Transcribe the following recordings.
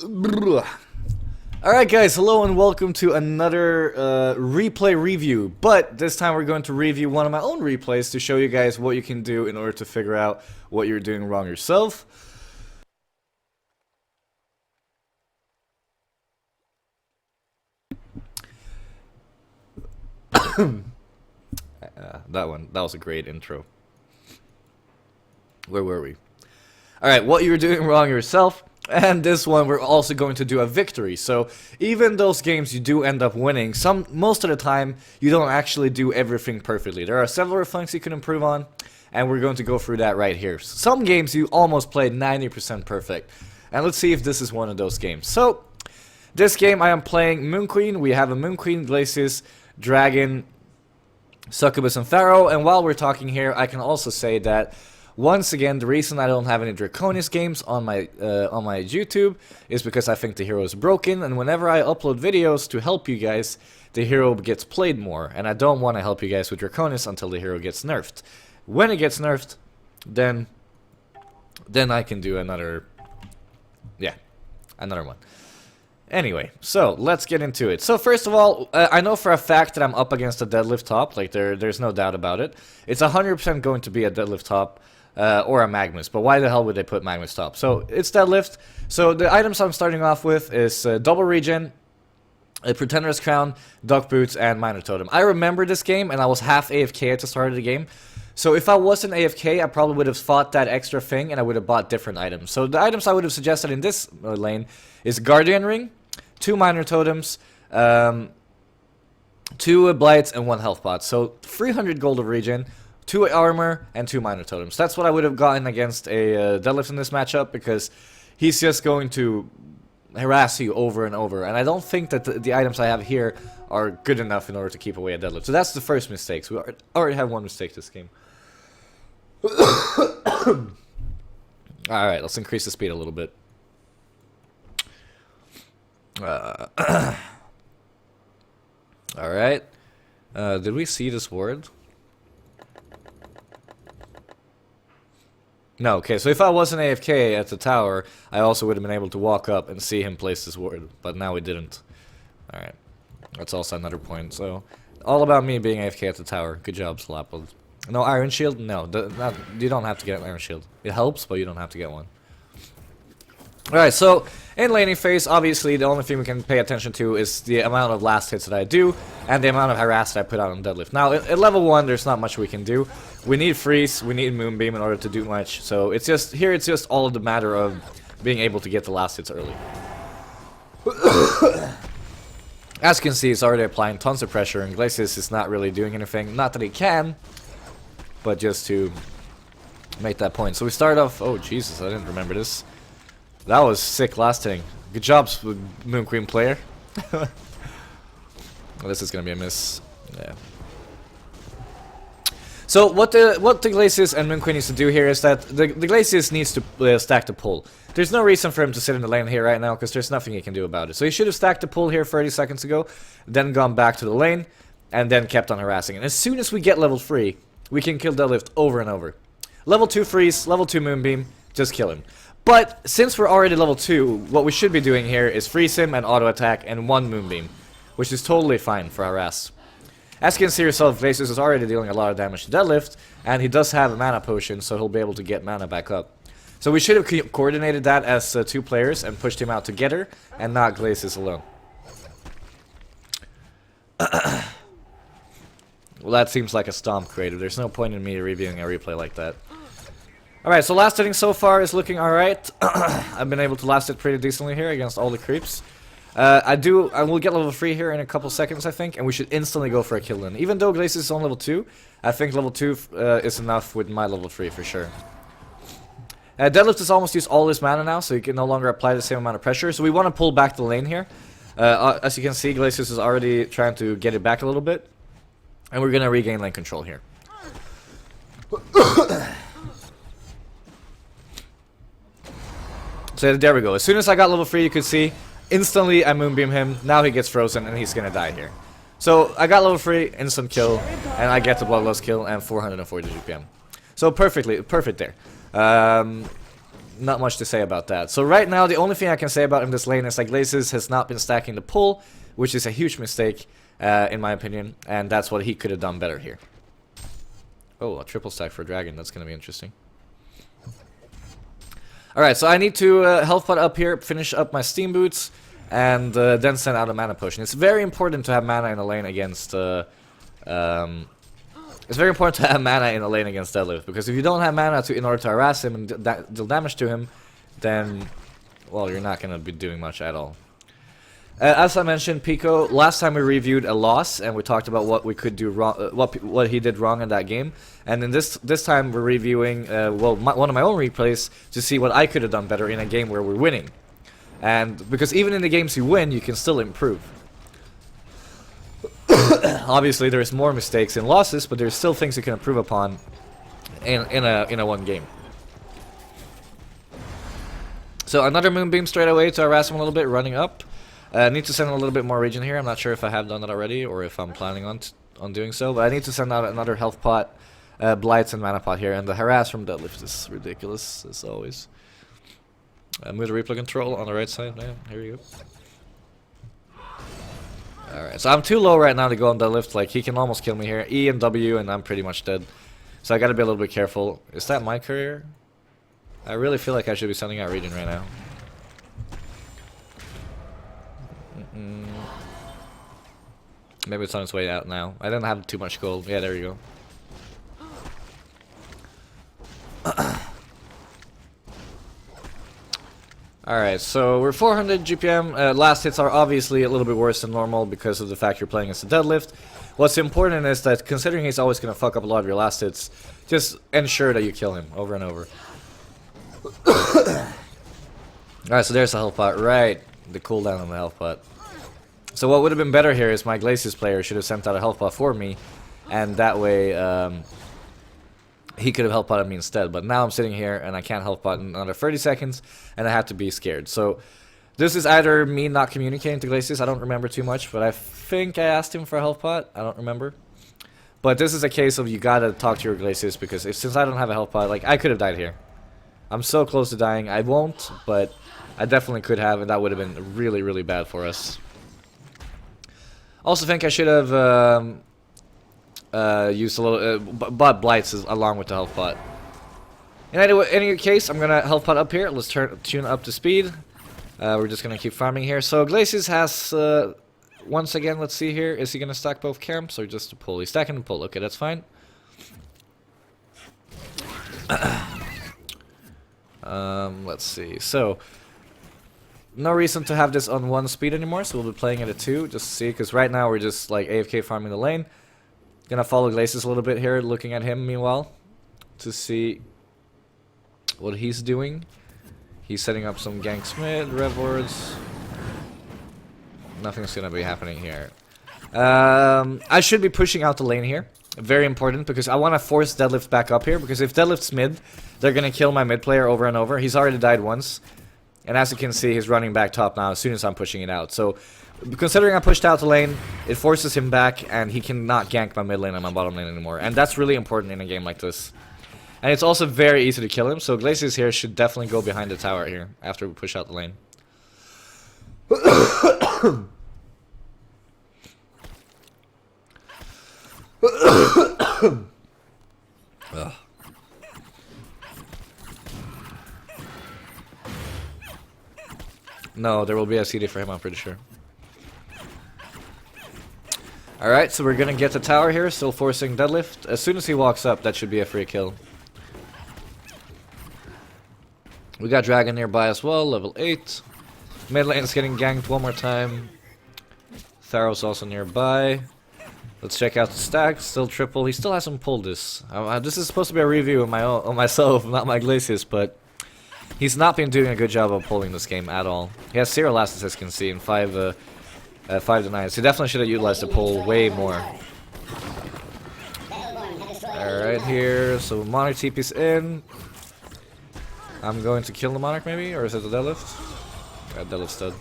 Alright guys, hello and welcome to another replay review, but this time we're going to review one of my own replays to show you guys what you can do in order to figure out what you're doing wrong yourself. That was a great intro. Where were we? Alright, what you're doing wrong yourself. And this one we're also going to do a victory. So even those games you do end up winning, most of the time you don't actually do everything perfectly. There are several things you can improve on, and we're going to go through that right here. Some games you almost played 90% perfect, and let's see if this is one of those games. So this game I am playing Moon Queen. We have a Moon Queen, Glacius, Dragon, Succubus, and Pharaoh. And while we're talking here, I can also say that once again, the reason I don't have any Draconis games on my YouTube is because I think the hero is broken, and whenever I upload videos to help you guys, the hero gets played more, and I don't want to help you guys with Draconis until the hero gets nerfed. When it gets nerfed, then I can do another one. Anyway, so let's get into it. So first of all, I know for a fact that I'm up against a deadlift top, like there's no doubt about it. It's 100% going to be a deadlift top. Or a Magnus, but why the hell would they put Magnus top? So it's deadlift. So the items I'm starting off with is double regen, a Pretender's Crown, Duck Boots, and Minor Totem. I remember this game, and I was half AFK at the start of the game. So if I wasn't AFK, I probably would have fought that extra thing, and I would have bought different items. So the items I would have suggested in this lane is Guardian Ring, 2 Minor Totems, 2 Blights, and 1 Health Pot. So 300 gold of regen, 2 armor, and 2 minor totems. That's what I would have gotten against a deadlift in this matchup, because he's just going to harass you over and over. And I don't think that the items I have here are good enough in order to keep away a deadlift. So that's the first mistake. So we already have one mistake this game. Alright, let's increase the speed a little bit. Alright. Did we see this ward? No, okay, so if I wasn't AFK at the tower, I also would have been able to walk up and see him place this ward, but now we didn't. Alright, that's also another point, so all about me being AFK at the tower. Good job, Zlapped. No Iron Shield? No, you don't have to get an Iron Shield. It helps, but you don't have to get one. Alright, so in laning phase, obviously the only thing we can pay attention to is the amount of last hits that I do, and the amount of harass that I put out on deadlift. Now, at level 1, there's not much we can do. We need freeze, we need moonbeam in order to do much, so it's just all of the matter of being able to get the last hits early. As you can see, it's already applying tons of pressure, and Glacius is not really doing anything. Not that he can, but just to make that point. So we start off, oh Jesus, I didn't remember this. That was sick last thing. Good job, Moon Queen player. Well, this is gonna be a miss. Yeah. So what the Glacius and Moon Queen needs to do here is that the Glacius needs to stack the pull. There's no reason for him to sit in the lane here right now, because there's nothing he can do about it. So he should have stacked the pull here 30 seconds ago, then gone back to the lane, and then kept on harassing. And as soon as we get level 3, we can kill deadlift over and over. Level 2 freeze, level 2 moonbeam, just kill him. But since we're already level 2, what we should be doing here is freeze him and auto attack and 1 moonbeam, which is totally fine for harass. As you can see yourself, Glacius is already dealing a lot of damage to deadlift, and he does have a mana potion, so he'll be able to get mana back up. So we should have coordinated that as 2 players and pushed him out together, and not Glacius alone. Well, that seems like a stomp creative. There's no point in me reviewing a replay like that. Alright, so last hitting so far is looking alright. I've been able to last it pretty decently here against all the creeps. I will get level 3 here in a couple seconds, I think, and we should instantly go for a kill in. Even though Glacius is on level 2, I think level 2 is enough with my level 3 for sure. Deadlift has almost used all his mana now, so he can no longer apply the same amount of pressure, so we want to pull back the lane here. As you can see, Glacius is already trying to get it back a little bit, and we're going to regain lane control here. So there we go. As soon as I got level 3, you could see, instantly I moonbeam him. Now he gets frozen and he's gonna die here. So I got level 3, instant kill, and I get the bloodlust kill and 440 GPM. So perfect there. not much to say about that. So right now, the only thing I can say about in this lane is like Glacius has not been stacking the pull, which is a huge mistake, in my opinion, and that's what he could have done better here. Oh, a triple stack for Dragon, that's going to be interesting. Alright, so I need to health pot up here, finish up my Steam Boots, and then send out a mana potion. It's very important to have mana in a lane against... it's very important to have mana in a lane against Deadlift, because if you don't have mana in order to harass him and deal damage to him, then, well, you're not going to be doing much at all. As I mentioned, Pico, last time we reviewed a loss, and we talked about what we could do wrong, what he did wrong in that game. And in this time, we're reviewing, one of my own replays to see what I could have done better in a game where we're winning. And because even in the games you win, you can still improve. Obviously, there's more mistakes in losses, but there's still things you can improve upon in a one game. So another Moonbeam straight away to harass him a little bit, running up. Need to send a little bit more regen here. I'm not sure if I have done that already or if I'm planning on doing so, but I need to send out another health pot, blights and mana pot here, and the harass from Deadlift is ridiculous as always. Move the replay control on the right side. Yeah, here you go. Alright, so I'm too low right now to go on Deadlift. Like, he can almost kill me here. E and W and I'm pretty much dead. So I gotta be a little bit careful. Is that my career? I really feel like I should be sending out regen right now. Maybe it's on its way out now. I didn't have too much gold. Yeah, there you go. Alright, so we're 400 GPM. Last hits are obviously a little bit worse than normal because of the fact you're playing as a Deadlift. What's important is that considering he's always going to fuck up a lot of your last hits, just ensure that you kill him over and over. Alright, so there's the health pot. Right, the cooldown on the health pot. So what would have been better here is my Glacius player should have sent out a health pot for me, and that way he could have health potted me instead. But now I'm sitting here and I can't health pot in another 30 seconds, and I have to be scared. So this is either me not communicating to Glacius, I don't remember too much, but I think I asked him for a health pot, I don't remember. But this is a case of you gotta talk to your Glacius, because since I don't have a health pot, like, I could have died here. I'm so close to dying. I won't, but I definitely could have, and that would have been really, really bad for us. Also think I should have used a little, bought blights along with the health pot. In any case, I'm gonna health pot up here. Let's tune up to speed. We're just gonna keep farming here. So Glacius has, once again, let's see here. Is he gonna stack both camps or just a pull? He's stacking the pull. Okay, that's fine. Let's see. So no reason to have this on 1 speed anymore, so we'll be playing it at 2, just to see, because right now we're just like AFK farming the lane. Gonna follow Glacius a little bit here, looking at him meanwhile, to see what he's doing. He's setting up some ganks mid, rev wards. Nothing's gonna be happening here. I should be pushing out the lane here. Very important, because I want to force Deadlift back up here, because if Deadlift's mid, they're gonna kill my mid player over and over. He's already died once. And as you can see, he's running back top now as soon as I'm pushing it out. So, considering I pushed out the lane, it forces him back, and he cannot gank my mid lane and my bottom lane anymore. And that's really important in a game like this. And it's also very easy to kill him, so Glacius here should definitely go behind the tower here, after we push out the lane. Ugh. No, there will be a CD for him, I'm pretty sure. Alright, so we're gonna get the tower here, still forcing Deadlift. As soon as he walks up, that should be a free kill. We got Dragon nearby as well, level 8. Mid lane's getting ganked one more time. Tharo's also nearby. Let's check out the stack, still triple. He still hasn't pulled this. This is supposed to be a review of myself, not my Glacius, but he's not been doing a good job of pulling this game at all. He has 0 last as you can see in 5 denies. He definitely should have utilized the pull way more. Alright here, so Monarch TP's in. I'm going to kill the Monarch maybe, or is it the Deadlift? Yeah, Deadlift's dead.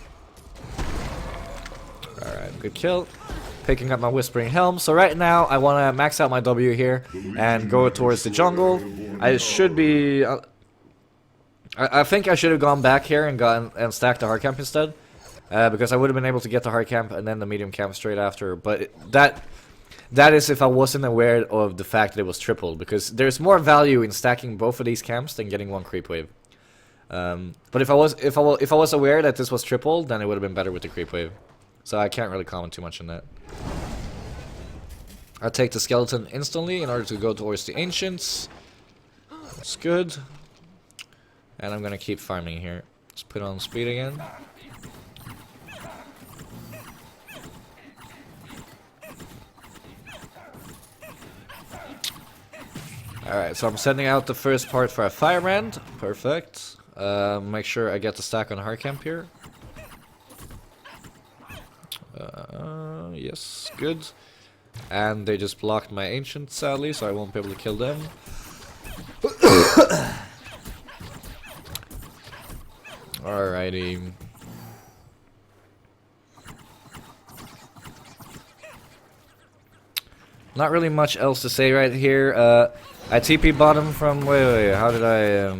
Alright, good kill. Picking up my Whispering Helm. So right now I want to max out my W here and go towards the jungle. I should be I think I should have gone back here and stacked the hard camp instead. Because I would have been able to get the hard camp and then the medium camp straight after. But that is if I wasn't aware of the fact that it was tripled. Because there's more value in stacking both of these camps than getting one creep wave. But if I was aware that this was tripled, then it would have been better with the creep wave. So I can't really comment too much on that. I take the skeleton instantly in order to go towards the ancients. That's good. And I'm gonna keep farming here. Let's put on speed again. Alright, so I'm sending out the first part for a firebrand. Perfect. Make sure I get the stack on hard camp here. Yes, good. And they just blocked my ancient, sadly, so I won't be able to kill them. Alrighty. Not really much else to say right here. I TP bottom from... Wait, how did I...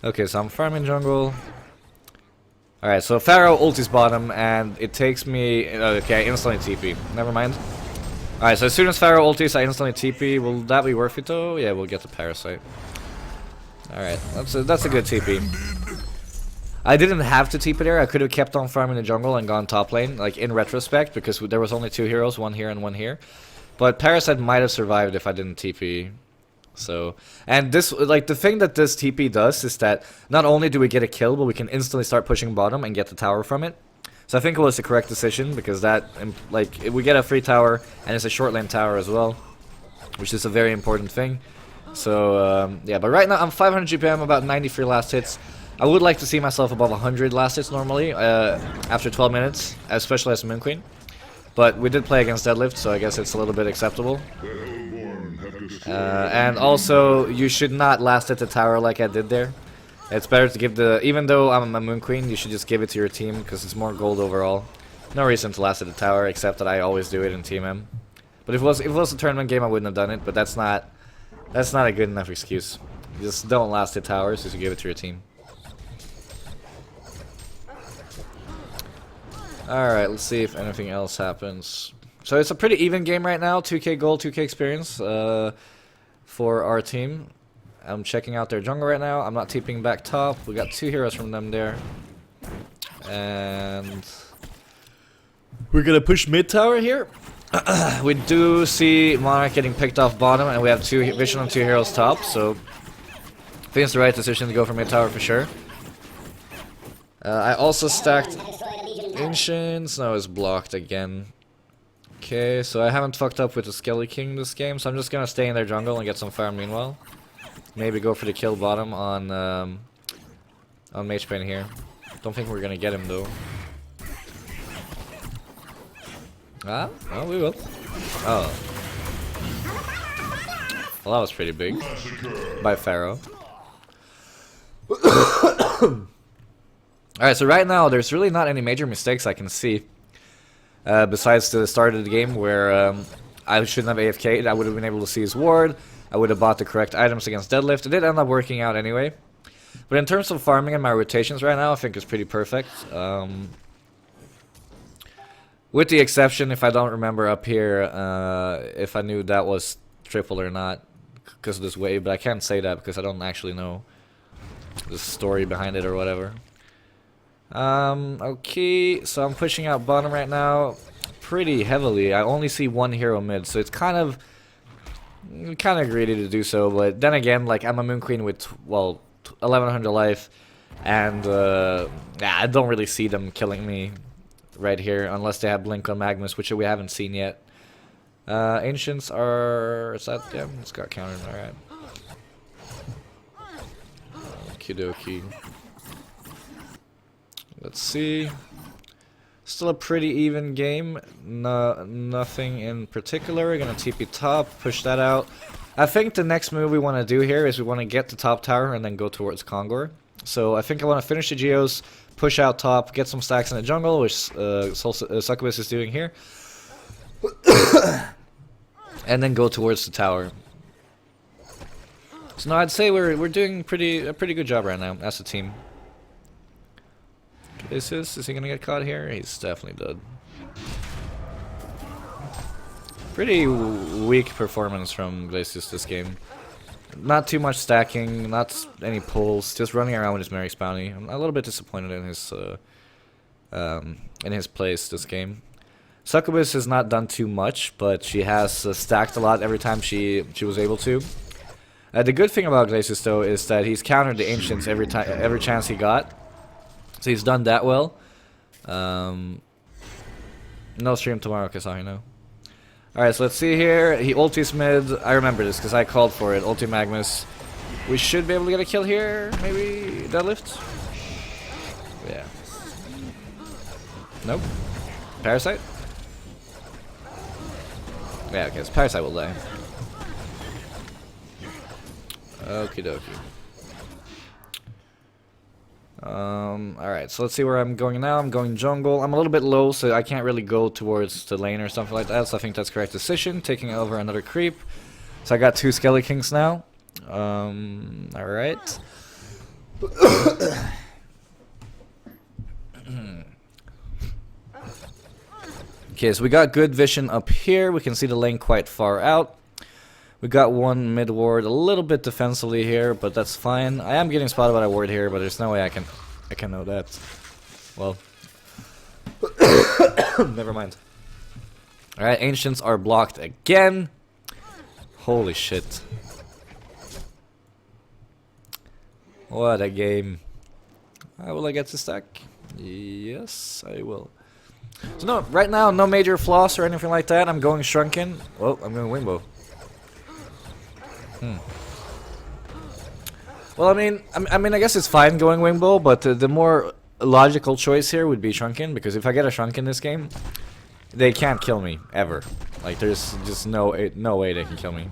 Okay, so I'm farming jungle. Alright, so Pharaoh ultis bottom, and it takes me... Okay, I instantly TP. Never mind. Alright, so as soon as Pharaoh ultis, I instantly TP. Will that be worth it though? Yeah, we'll get the parasite. Alright, that's a good TP. I didn't have to TP there. I could have kept on farming the jungle and gone top lane, like in retrospect, because there was only 2 heroes, one here and one here. But Parasite might have survived if I didn't TP. So, and this, like, the thing that this TP does is that not only do we get a kill, but we can instantly start pushing bottom and get the tower from it. So I think it was the correct decision, because that, like, we get a free tower, and it's a short lane tower as well, which is a very important thing. So, yeah, but right now I'm 500 GPM, about 93 last hits. I would like to see myself above 100 last hits normally, after 12 minutes, especially as Moon Queen. But we did play against Deadlift, so I guess it's a little bit acceptable. And also, you should not last hit the tower like I did there. It's better to give the... Even though I'm a Moon Queen, you should just give it to your team, because it's more gold overall. No reason to last hit the tower, except that I always do it in Team M. But if it was a tournament game, I wouldn't have done it, but that's not a good enough excuse. Just don't last hit towers, just give it to your team. Alright, let's see if anything else happens. So it's a pretty even game right now. 2k gold, 2k experience for our team. I'm checking out their jungle right now. I'm not TPing back top. We got 2 heroes from them there. And we're gonna push mid tower here. We do see Monarch getting picked off bottom, and we have 2 vision on 2 heroes top, so I think it's the right decision to go for mid tower for sure. I also stacked Ancients. Now it's blocked again. Okay, so I haven't fucked up with the Skelly King this game, so I'm just gonna stay in their jungle and get some farm meanwhile. Maybe go for the kill bottom on Mage Pain here. Don't think we're gonna get him though. Ah, oh, we will. Oh. Well, that was pretty big. By Pharaoh. Alright, so right now, there's really not any major mistakes I can see. Besides the start of the game where I shouldn't have AFK'd. I would have been able to see his ward. I would have bought the correct items against Deadlift. It did end up working out anyway. But in terms of farming and my rotations right now, I think it's pretty perfect. With the exception, if I don't remember up here, if I knew that was triple or not because of this wave. But I can't say that because I don't actually know the story behind it or whatever. Okay, so I'm pushing out bottom right now pretty heavily. I only see 1 hero mid, so it's kind of greedy to do so, but then again, like, I'm a Moon Queen with, well, 1100 life, and yeah, I don't really see them killing me right here unless they have Blink on Magnus, which we haven't seen yet. Ancients are... is that... yeah, it's got countered, alright. Okie dokie. Let's see. Still a pretty even game. Nothing in particular. We're gonna TP top, push that out. I think the next move we want to do here is we want to get the top tower and then go towards Kongor. So I think I want to finish the Geos, push out top, get some stacks in the jungle, which Succubus is doing here. And then go towards the tower. So no, I'd say we're doing a pretty good job right now as a team. Is he gonna get caught here? He's definitely dead. Pretty weak performance from Glacius this game. Not too much stacking, not any pulls, just running around with his Merrick's bounty. I'm a little bit disappointed in his plays this game. Succubus has not done too much, but she has stacked a lot every time she was able to. The good thing about Glacius though is that he's countered the Ancients every chance he got, so he's done that well. No stream tomorrow, Kasahi, no. Alright, so let's see here. He ultis mid. I remember this because I called for it. Ulti Magnus. We should be able to get a kill here. Maybe deadlift? Yeah. Nope. Parasite? Yeah, okay, so Parasite will die. Okie dokie. Alright, so let's see where I'm going now. I'm going jungle. I'm a little bit low, so I can't really go towards the lane or something like that, so I think that's correct decision. Taking over another creep. So I got 2 Skelly Kings now. Alright. Okay, so we got good vision up here. We can see the lane quite far out. We got one mid ward, a little bit defensively here, but that's fine. I am getting spotted by a ward here, but there's no way I can know that. Well, never mind. All right, Ancients are blocked again. Holy shit! What a game! Will I get to stack? Yes, I will. So no, right now, no major floss or anything like that. I'm going Shrunken. Oh, I'm going Wingbow. Well, I mean, I guess it's fine going Wingbow, but the more logical choice here would be Shrunken, because if I get a Shrunken this game, they can't kill me ever. Like, there's just no way they can kill me.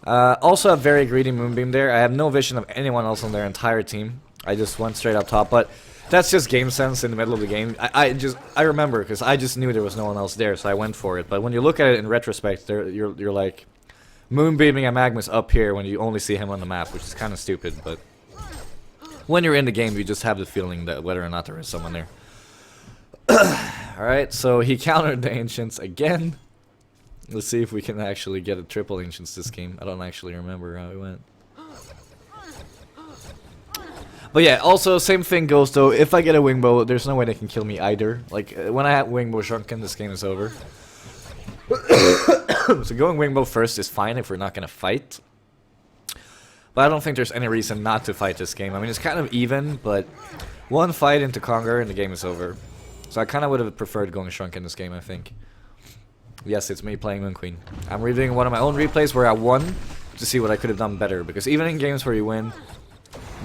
Also, a very greedy Moonbeam there. I have no vision of anyone else on their entire team. I just went straight up top, but that's just game sense in the middle of the game. I remember because I just knew there was no one else there, so I went for it. But when you look at it in retrospect, you're like moonbeaming a Magnus up here when you only see him on the map, which is kind of stupid. But when you're in the game, you just have the feeling that whether or not there is someone there. All right, so he countered the Ancients again. Let's see if we can actually get a triple Ancients this game. I don't actually remember how it went. But yeah, also same thing goes though. If I get a Wingbow, there's no way they can kill me either. Like when I have Wingbow Shrunken, this game is over. So going Wingbow first is fine if we're not gonna fight. But I don't think there's any reason not to fight this game. I mean, it's kind of even, but one fight into Conquer and the game is over. So I kind of would have preferred going Shrunken this game, I think. Yes, it's me playing Moon Queen. I'm redoing one of my own replays where I won to see what I could have done better. Because even in games where you win,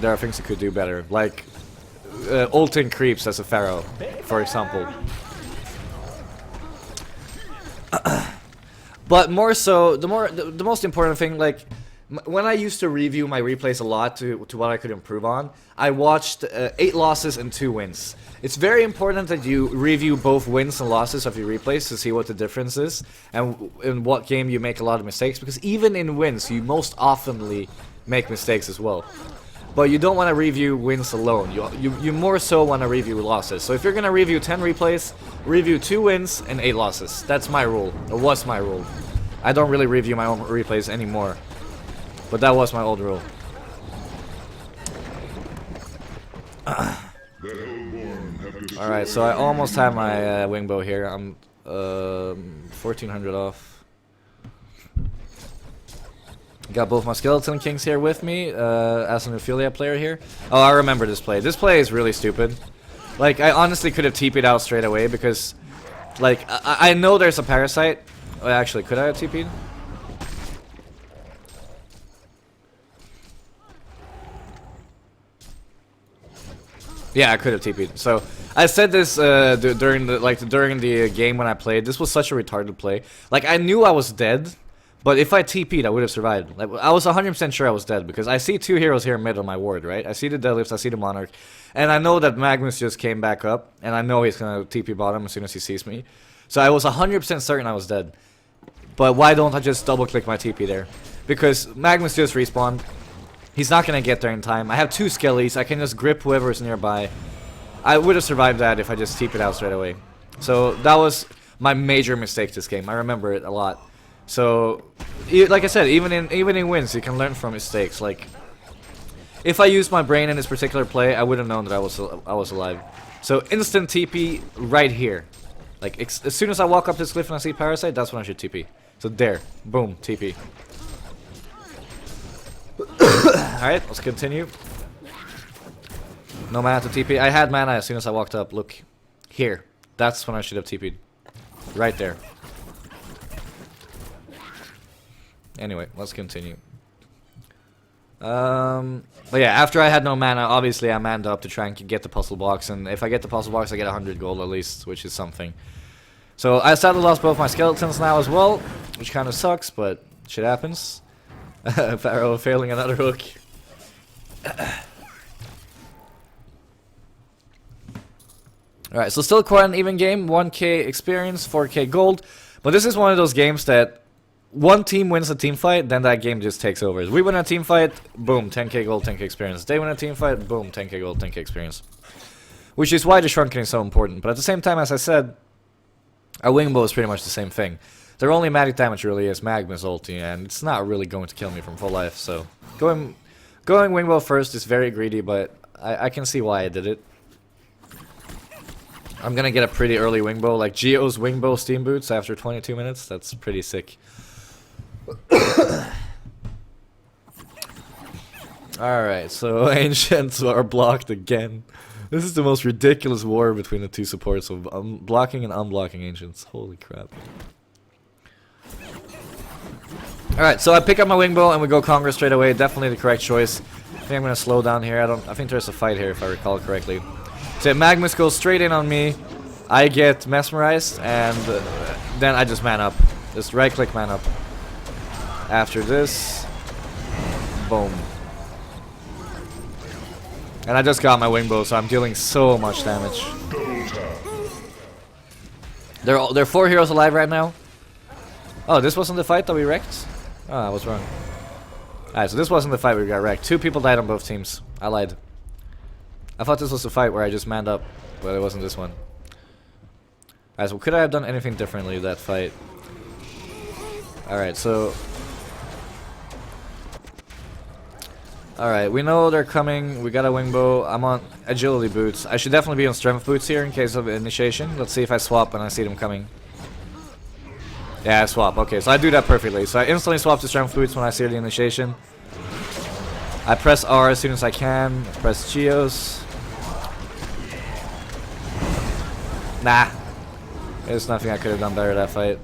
there are things you could do better. Like ulting creeps as a Pharaoh, for example. But more so, the most important thing, like when I used to review my replays a lot to what I could improve on, I watched 8 losses and 2 wins. It's very important that you review both wins and losses of your replays to see what the difference is and in what game you make a lot of mistakes, because even in wins you most oftenly make mistakes as well. But you don't want to review wins alone. You more so want to review losses. So if you're going to review 10 replays, review 2 wins and 8 losses. That's my rule. It was my rule. I don't really review my own replays anymore. But that was my old rule. Alright, so I almost have my Wingbow here. I'm 1400 off. Got both my Skeleton Kings here with me, as an Ophelia player here. Oh, I remember this play. This play is really stupid. Like, I honestly could have TP'd out straight away because, like, I know there's a Parasite. Oh, actually, could I have TP'd? Yeah, I could have TP'd. So, I said this during the game when I played. This was such a retarded play. Like, I knew I was dead. But if I TP'd, I would have survived. Like, I was 100% sure I was dead, because I see 2 heroes here mid on my ward, right? I see the deadlifts, I see the Monarch, and I know that Magnus just came back up, and I know he's gonna TP bottom as soon as he sees me. So I was 100% certain I was dead. But why don't I just double click my TP there? Because Magnus just respawned. He's not gonna get there in time. I have 2 skellies. I can just grip whoever is nearby. I would have survived that if I just TP'd out straight away. So that was my major mistake this game. I remember it a lot. So, like I said, even in wins, you can learn from mistakes. Like, if I used my brain in this particular play, I would have known that I was alive. So instant TP right here. Like as soon as I walk up this cliff and I see Parasite, that's when I should TP. So there, boom, TP. Alright, let's continue. No mana to TP. I had mana as soon as I walked up. Look, here. That's when I should have TP'd. Right there. Anyway, let's continue. But yeah, after I had no mana, obviously I manned up to try and get the puzzle box, and if I get the puzzle box, I get 100 gold at least, which is something. So I sadly lost both my skeletons now as well, which kind of sucks, but shit happens. Pharaoh failing another hook. Alright, so still quite an even game, 1k experience, 4k gold, but this is one of those games that one team wins a team fight, then that game just takes over. We win a team fight, boom, 10k gold, 10k experience. They win a team fight, boom, 10k gold, 10k experience. Which is why the Shrunken is so important. But at the same time, as I said, a wingbow is pretty much the same thing. Their only magic damage really is Magma's ulti, and it's not really going to kill me from full life. So going wingbow first is very greedy, but I can see why I did it. I'm gonna get a pretty early wingbow, like Geo's wingbow steam boots after 22 minutes. That's pretty sick. Alright, so Ancients are blocked again. This is the most ridiculous war between the two supports of blocking and unblocking Ancients. Holy crap. Alright, so I pick up my wingbow and we go Congress straight away. Definitely the correct choice. I think I'm gonna slow down here. I think there's a fight here if I recall correctly. So Magnus goes straight in on me. I get mesmerized and then I just man up. Just right click man up. After this, boom. And I just got my wingbow, so I'm dealing so much damage. They're 4 heroes alive right now. Oh, this wasn't the fight that we wrecked? Oh, I was wrong. Alright, so this wasn't the fight where we got wrecked. 2 people died on both teams. I lied. I thought this was the fight where I just manned up, but it wasn't this one. Alright, so could I have done anything differently that fight? Alright, so... Alright, we know they're coming. We got a wingbow. I'm on agility boots. I should definitely be on strength boots here in case of initiation. Let's see if I swap when I see them coming. Yeah, I swap. Okay, so I do that perfectly. So I instantly swap to strength boots when I see the initiation. I press R as soon as I can. I press Geos. Nah. There's nothing I could have done better that fight.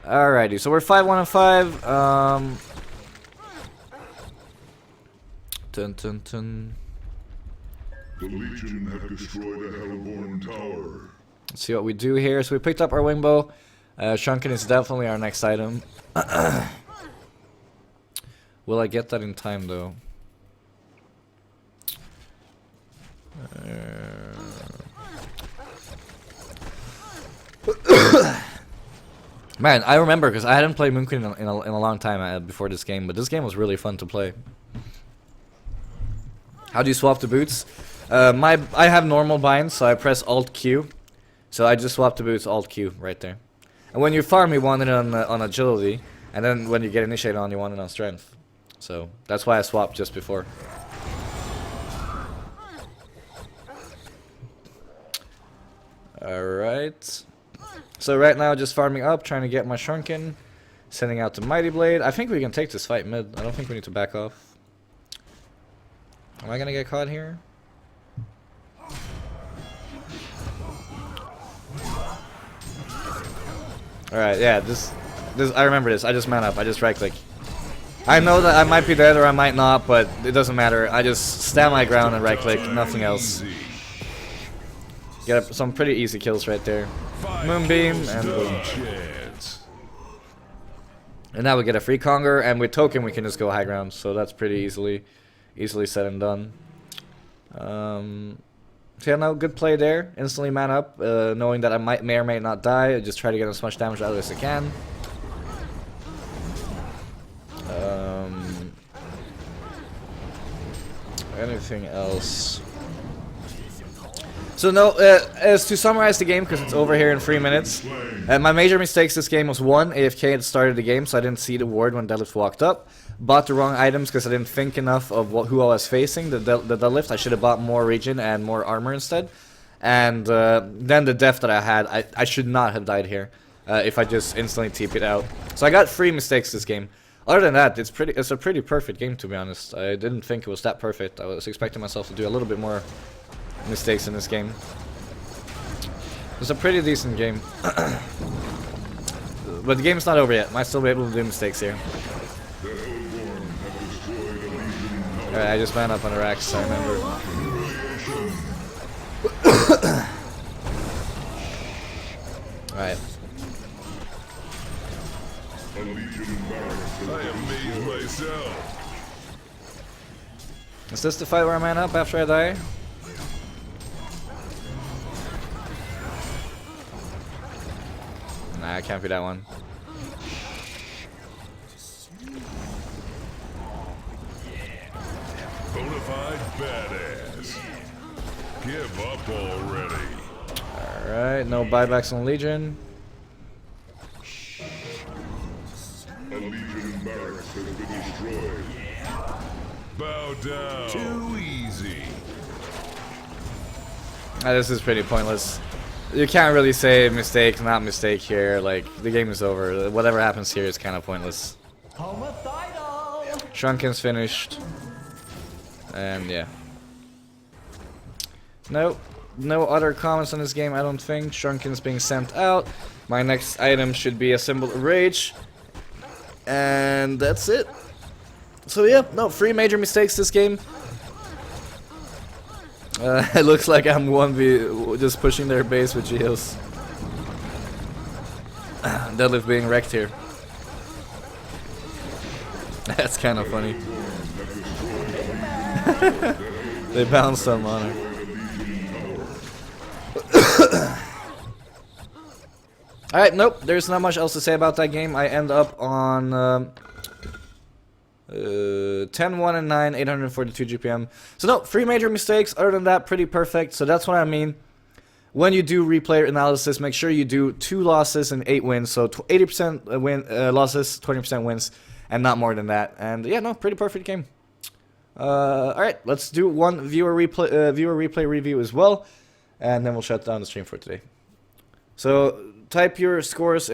Alrighty, so we're 5-1 and 5. Dun dun dun. The Legion have destroyed a Hellborn tower. Let's see what we do here. So we picked up our wingbow. Shrunken is definitely our next item. Will I get that in time though? Man, I remember because I hadn't played Moon Queen in a long time before this game, but this game was really fun to play. How do you swap the boots? I have normal binds, so I press Alt Q. So I just swap the boots Alt Q right there. And when you farm, you want it on agility, and then when you get initiated on, you want it on strength. So that's why I swapped just before. Alright. So right now just farming up, trying to get my Shrunken. Sending out the Mighty Blade. I think we can take this fight mid. I don't think we need to back off. Am I gonna get caught here? Alright, yeah, this I remember this. I just man up, I just right click. I know that I might be dead or I might not, but it doesn't matter. I just stand my ground and right click, nothing else. Get some pretty easy kills right there. Moonbeam and boom. And now we get a free Conger, and with token we can just go high ground, so that's pretty easily said and done. So yeah, no, good play there. Instantly man up, knowing that I may or may not die. I just try to get as much damage out as I can. anything else? So no, as to summarize the game, because it's over here in 3 minutes, my major mistakes this game was 1, AFK at the start of the game, so I didn't see the ward when Deadlift walked up. Bought the wrong items because I didn't think enough of who I was facing, the Deadlift. I should have bought more regen and more armor instead. And then the death that I had, I should not have died here if I just instantly TP'd out. So I got 3 mistakes this game. Other than that, it's a pretty perfect game, to be honest. I didn't think it was that perfect. I was expecting myself to do a little bit more mistakes in this game. It's a pretty decent game. But the game's not over yet. Might still be able to do mistakes here. Alright, I just ran up on the racks, I remember. Alright. I amaze myself. Is this the fight where I man up after I die? Nah, it can't be that one. Bonafide badass. Give up already. Alright, no buybacks on Legion. A Legion barracks has been destroyed. Bow down. Too easy. This is pretty pointless. You can't really say mistake, not mistake here. Like, the game is over. Whatever happens here is kind of pointless. Shrunken's finished. And yeah. No other comments on this game, I don't think. Shrunken's being sent out. My next item should be a symbol of rage. And that's it. So yeah, no, 3 major mistakes this game. It looks like I'm 1v just pushing their base with Geos. Deadlift being wrecked here. That's kind of funny. They bounced on Honor. Alright, nope, there's not much else to say about that game. I end up on 10, 1, and 9, 842 GPM. So no, 3 major mistakes. Other than that, pretty perfect. So that's what I mean. When you do replay analysis, make sure you do 2 losses and 8 wins. So 80% losses, 20% wins, and not more than that. And yeah, no, pretty perfect game. Alright, let's do one viewer replay review as well. And then we'll shut down the stream for today. So type your scores